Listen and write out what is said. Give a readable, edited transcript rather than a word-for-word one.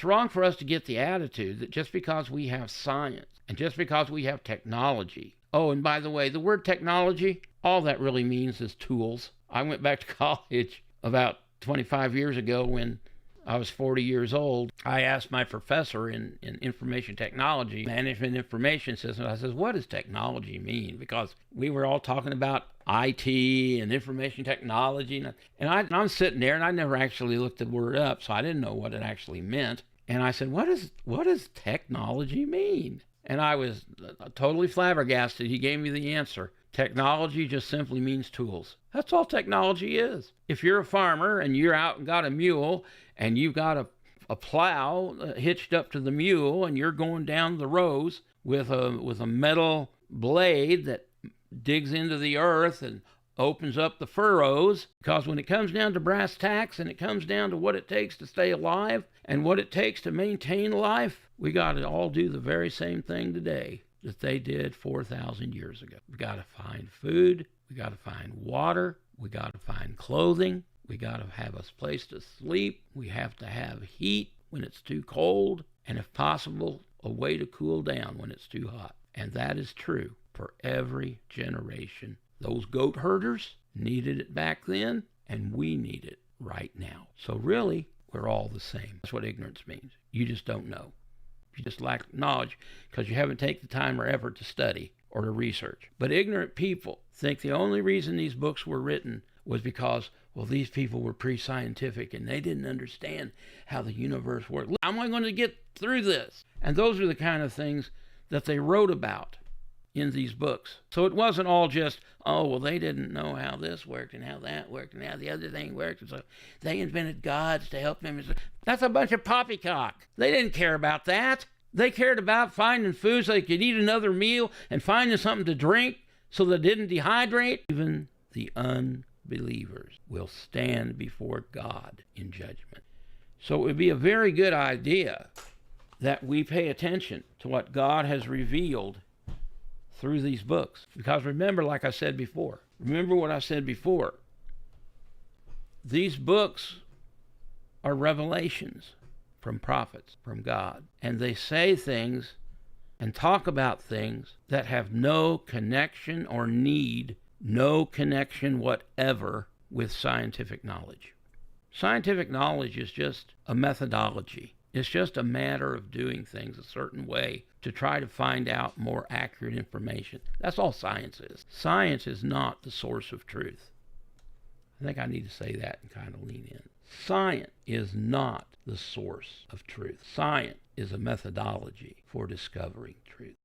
it's wrong for us to get the attitude that just because we have science and just because we have technology. Oh, and by the way, the word technology, all that really means is tools. I went back to college about 25 years ago when I was 40 years old. I asked my professor in information technology, management information systems, I said, what does technology mean? Because we were all talking about IT and information technology. And I'm sitting there and I never actually looked the word up, so I didn't know what it actually meant. And I said, what does technology mean? And I was totally flabbergasted. He gave me the answer. Technology just simply means tools. That's all technology is. If you're a farmer and you're out and got a mule and you've got a plow hitched up to the mule and you're going down the rows with a metal blade that digs into the earth and opens up the furrows, because when it comes down to brass tacks and it comes down to what it takes to stay alive and what it takes to maintain life, we got to all do the very same thing today that they did 4,000 years ago. We got to find food, we got to find water, we got to find clothing, we got to have a place to sleep, we have to have heat when it's too cold, and if possible, a way to cool down when it's too hot. And that is true for every generation. Those goat herders needed it back then, and we need it right now. So really, we're all the same. That's what ignorance means. You just don't know. You just lack knowledge because you haven't taken the time or effort to study or to research. But ignorant people think the only reason these books were written was because, well, these people were pre-scientific and they didn't understand how the universe worked. How am I going to get through this? And those are the kind of things that they wrote about in these books. So it wasn't all just, oh, well, they didn't know how this worked and how that worked and how the other thing worked, and so they invented gods to help them. That's a bunch of poppycock. They didn't care about that. They cared about finding food so they could eat another meal and finding something to drink so they didn't dehydrate. Even the unbelievers will stand before God in judgment. So it would be a very good idea that we pay attention to what God has revealed through these books. Because remember, like I said before, remember what I said before, these books are revelations from prophets, from God. And they say things and talk about things that have no connection or need, no connection whatever with scientific knowledge. Scientific knowledge is just a methodology. It's just a matter of doing things a certain way to try to find out more accurate information. That's all science is. Science is not the source of truth. I think I need to say that and kind of lean in. Science is not the source of truth. Science is a methodology for discovering truth.